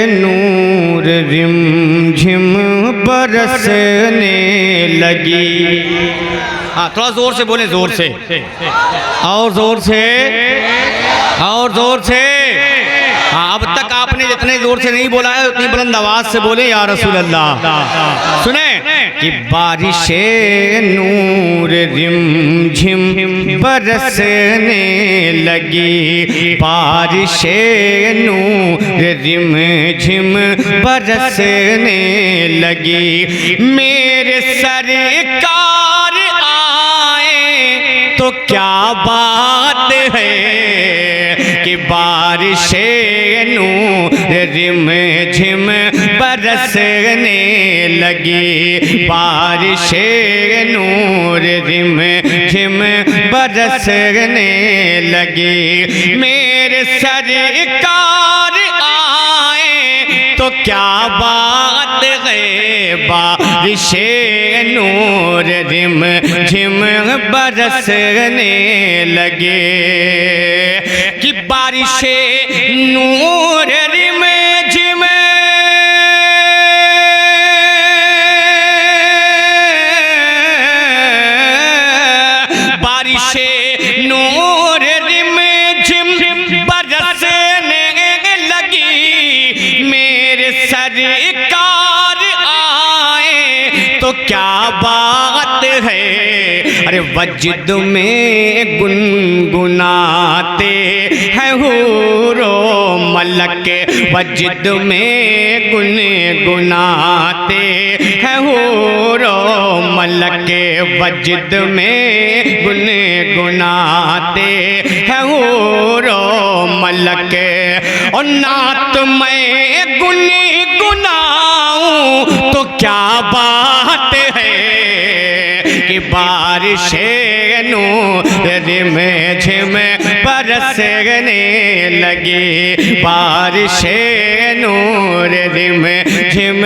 नूर रिमझिम बरसने लगी। हाँ, थोड़ा जोर से बोले, जोर से और जोर से और जोर से। हाँ, अब तक आपने जितने जोर से नहीं बोला है उतनी बुलंद आवाज से बोले या रसूल अल्लाह। सुने कि बारिशे नूर रिमझिम बरसने लगी, बारिशे नूर रिमझिम बरसने लगी। मेरे सरकार आए तो क्या बात है कि बारिशे नूर रिमझिम बरसने लगी, बारिशे नूर रिमझिम बरसने लगी। मेरे सरकार आए तो क्या बात है, बारिशे नूर रिमझिम बरसने लगे। कि बारिशे नूर रिमझिम बारिशे नूर रिमझिम बरसने लगी। मेरे सरकार आए तो क्या बात है। अरे वजद में गुनगुनाते हैं हूरो मलक, वजद में गुनगुनाते हैं हूरो मलक, वजद में गुनगुनाते हैं हूरो मलक। और नात मैं गुनगुनाऊं तो क्या बात है कि बारिशे नूर रिमझिम बरसने लगी, बारिशे नूर रिमझिम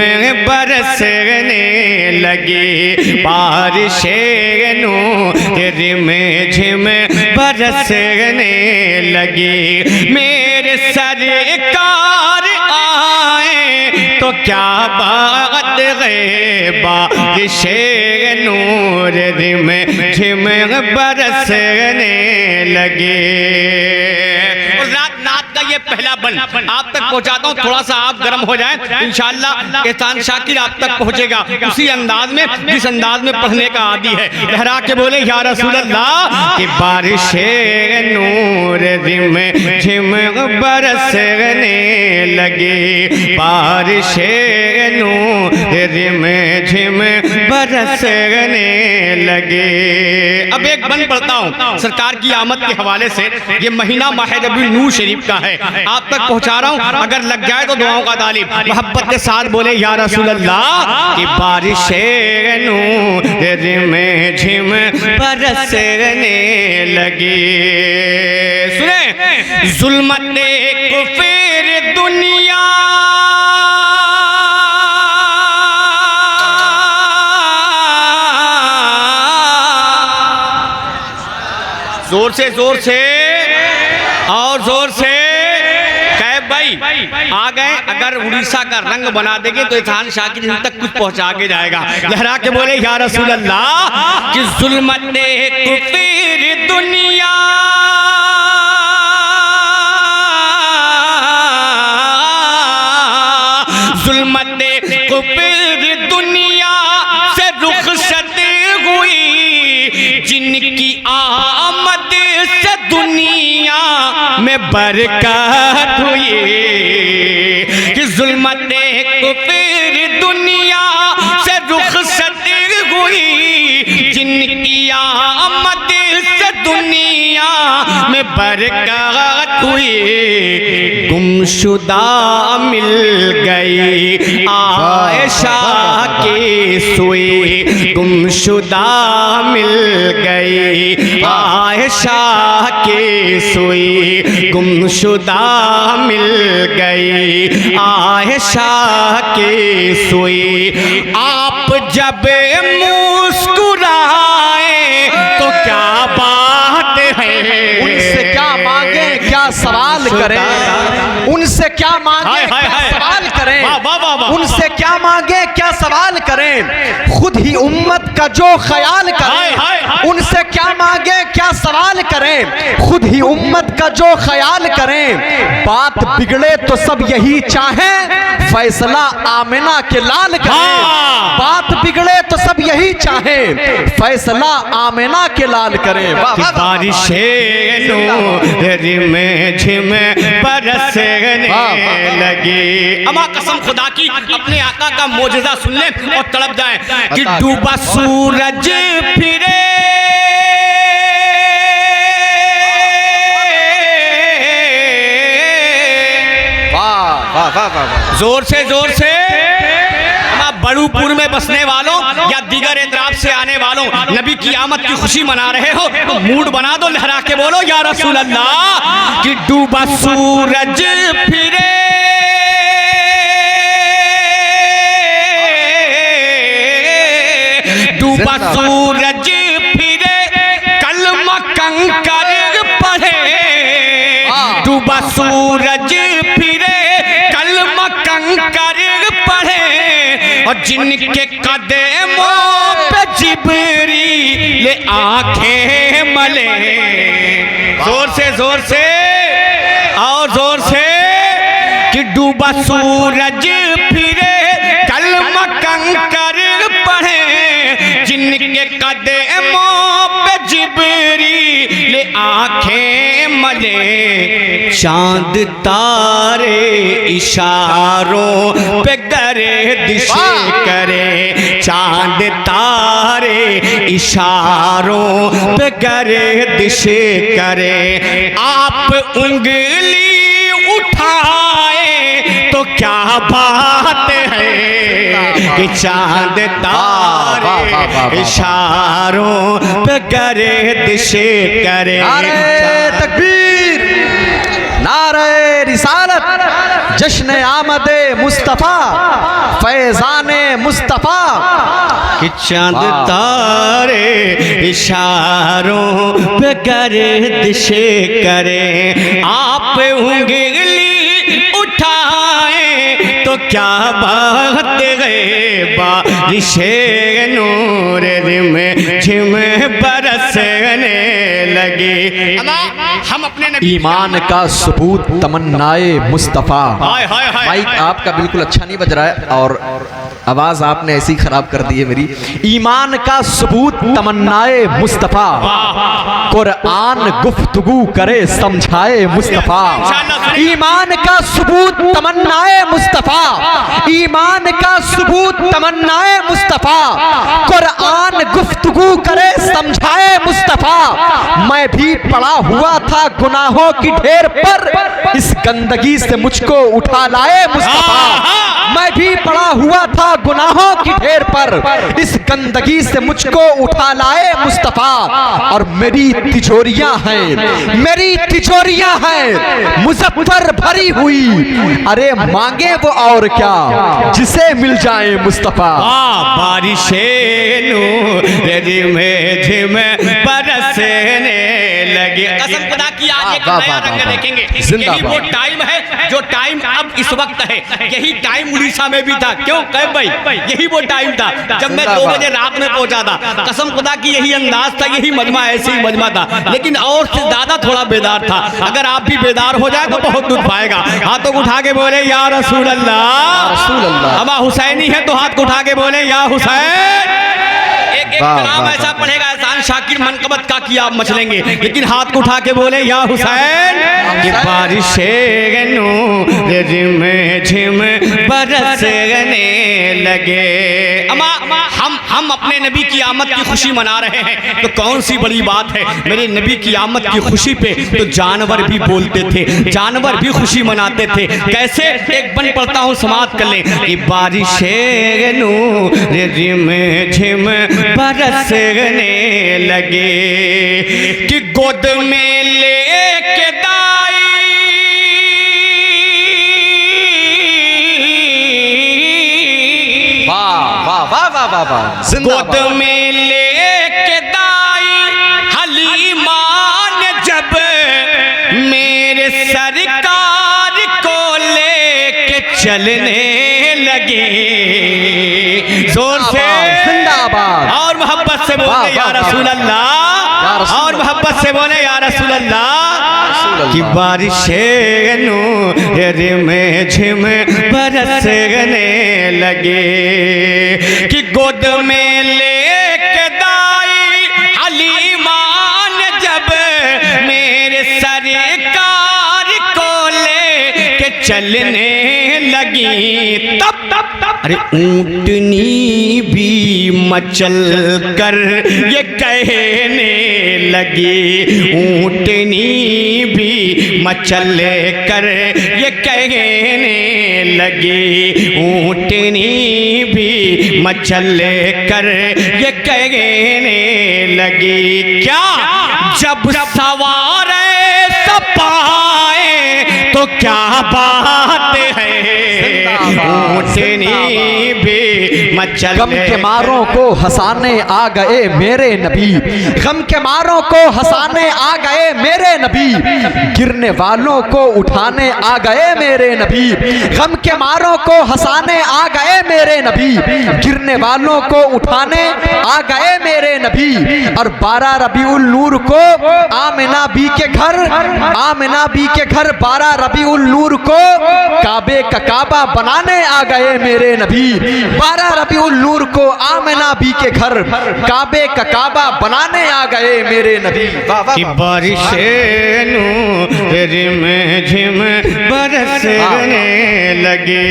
बरसने लगी, बारिशे नूर रिमझिम बरसने लगी। मेरे सरकार आए तो क्या बात है, बारिशे नूर रिमझिम बरसने लगे। नात का ये पहला बंद आप तक पहुंचाता हूँ, थोड़ा सा आप गर्म हो जाएं, इंशाअल्लाह एहसान शाकिर आप तक पहुंचेगा उसी अंदाज में जिस अंदाज में पढ़ने का आदी है। लहरा के बोले या रसूल अल्लाह कि बारिशे नूर रिमझिम बरसने लगे, बारिशे नूर रिमझिम बरसने लगे। अब एक बंद पढ़ता हूँ सरकार की आमद के हवाले से। ये महीना माह रबीउल नूर शरीफ का है, आप तक पहुँचा रहा हूँ, अगर लग जाए तो दुआओं का तालिब मोहब्बत के साथ बोले या रसूल अल्लाह कि बारिशे नूर रिमझिम बरसने लगी। सुने जुल्मत कुफर दुनिया जोर से और जोर से कैब भाई आ गए। अगर उड़ीसा का रंग बना देंगे तो एहसान शाकिर तक कुछ पहुंचा के जाएगा। लहरा के बोले या रसूल अल्लाह कि जुल्मत कुफर दुनिया जुल्मत कुफर दुनिया से रुखसत हुई, जिनकी आमद से दुनिया में बरकत हुई। कि जुल्मत कुफर दुनिया से रुखसत हुई, जिनकी आमद से दुनिया में बरकत हुई। गुमशुदा मिल गई आयशा की सुई, गुमशुदा मिल गई आयशा की सुई, गुमशुदा मिल गई आयशा की सुई। आप जब मुस्कुराए तो क्या बात है, उनसे क्या मांगे क्या सवाल करें। उनसे क्या मांगे क्या सवाल करें, उनसे क्या मांगे क्या सवाल करें, खुद ही उम्मत का जो ख्याल करें। उनसे क्या मांगे क्या सवाल करें, खुद ही उम्मत का जो ख्याल करें। बात बिगड़े तो सब यही चाहें, फैसला आमिना के लाल करें। बात बिगड़े तो सब यही चाहें, फैसला आमिना के लाल करें। बारिशें में झिम बरसने लगी। अमा कसम खुदा की, अपने आका का मोजज़ा सुन ले और तड़प जाए कि डूबा सूरज फिरे जोर से बड़ूपुर में बसने वालों या दीगर एतराफ से आने वालों, नबी की आमद की खुशी मना रहे हो तो मूड बना दो, लहरा के बोलो या रसूल अल्लाह कि डूबा सूरज फिरे डूबा सूरज फिरे कलमा कंकर पढ़े, डूबा सूरज फिरे कलमा कंकर पढ़े और जिनके कदमों पे जिब्रील आंखें मले। जोर से और जोर से कि डूबा सूरज फिरे कलमा कंकर पढ़े, जिनके कदमों पे जिब्रील आंखें मले। चांद तारे इशारों पे गर्दिश करे, चांद तारे इशारों पे गर्दिश करे। आप उंगली उठाए तो क्या बात है कि चांद तारे इशारों पे गर्दिश करे। तकबीर, नारे रिसालत, जश्न आमदे मुस्तफ़ा, फैज़ाने मुस्तफ़ा। कि चांद तारे इशारों पे गर्दिश करे, आप उंगली उठाए तो क्या बात है। बारिशे नूर में झिम बरसने लगी। हम अपने ईमान का सबूत तमन्नाए मुस्तफ़ा। माइक आपका बिल्कुल अच्छा नहीं बज रहा है और आवाज आपने ऐसी खराब कर दी है मेरी। ईमान का सबूत तमन्नाए मुस्तफ़ा, कुरान गुफ्तगू करे समझाए मुस्तफ़ा। ईमान का सबूत तमन्नाए मुस्तफ़ा, ईमान का सबूत तमन्नाए मुस्तफ़ा, कुरान गुफ्तगू करे समझाए मुस्तफ़ा। मैं भी पड़ा हुआ था गुनाहों की ढेर पर, इस गंदगी से मुझको उठा लाए मुस्तफ़ा। मैं भी पड़ा हुआ था गुनाहों की ढेर पर, इस गंदगी से मुझको उठा लाए मुस्तफ़ा। और मेरी तिजोरियां हैं, मेरी तिजोरियां हैं मुज़फ़्फ़र भरी हुई, अरे मांगे वो और क्या जिसे मिल जाए मुस्तफ़ा। बारिशे नूर में झिम बरसने लगी। कसम खुदा की आज एक नया रंग देखेंगे। यही वो टाइम है जो टाइम अब इस वक्त है, यही टाइम उड़ीसा में भी था। क्यों कैब भाई, यही वो टाइम था जब मैं 2 बजे रात में पहुंचा था। कसम खुदा की यही अंदाज था, यही मजमा ऐसे ही मजमा था, लेकिन और से ज्यादा थोड़ा बेदार था। अगर आप भी बेदार हो जाए तो बहुत दुख पाएगा। हाथों को उठा के बोले या रसूल अल्लाह। हमा हुसैनी है तो हाथ को उठा के बोले या हुसैन। एक कलाम ऐसा पढ़ेगा एहसान शाकिर मनकबत का कि आप मचलेंगे, लेकिन हाथ को उठा के बोले या हुसैन। कि बारिशे नूर में झिम बरसने लगे। अमा हम अपने नबी की आमद की खुशी मना रहे हैं तो कौन सी बड़ी बात है। मेरे नबी की आमद की खुशी पे तो जानवर भी बोलते थे, जानवर भी खुशी मनाते थे। कैसे, एक बन पढ़ता हूँ समाप्त कर लें। कि बारिशे नूर में झिम बरसने लगे, कि गोद में लेके दाई गोद में लेके दाई हलीमा ने जब मेरे सरकार को चलने लगे। जोर से जिंदाबाद। और मोहब्बत से वाह, बोले या वाह, रसूल वाह। अल्लाह, और मोहब्बत से बोले या रसूल अल्लाह। कि बारिशें नूर में झिम बरसने लगे, कि गोद में लेके दाई हलीमा ने जब मेरे सरकार को लेके चलने लगी, तब अरे ऊंटनी भी मचल कर ये कहने लगी, ऊंटनी भी मचल कर ये कहने लगी, ऊंटनी भी मचल कर ये कहने लगी। क्या जब सवार सपाए तो क्या बात है, ऊंटनी भी मचल। गम के मारों को हंसाने आ गए मेरे नबी, गम के मारों को हंसाने आ गए मेरे नबी, गिरने वालों को उठाने आ गए मेरे नबी, गम के मारों को हंसाने आ गए मेरे नबी, गिरने वालों को उठाने आ गए मेरे नबी। और 12 रबीउल नूर को आमिना बी के घर, आमिना बी के घर 12 रबीउल नूर को काबे का काबा बनाने आ गए मेरे नबी, 12 रबीउल नूर को आमिना बी के घर काबे का काबा बनाने आ गए मेरे नबी। कि बारिशें नूर में झिम बरसने लगे,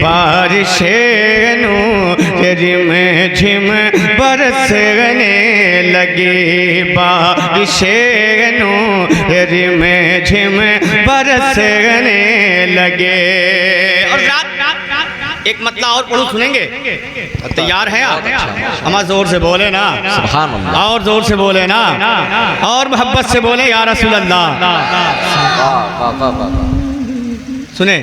बारिशें नूर में झिम बरसने लगे, बारिशें नूर में झिम बरसने लगे। और रात एक मतलब और पढ़ू, सुनेंगे? तैयार हैं आप? हमारा जोर से बोले ना, सुभान अल्लाह। और जोर से बोले ना, और मोहब्बत से बोले या रसूल अल्लाह। सुने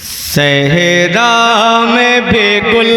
सहरा में बेगुल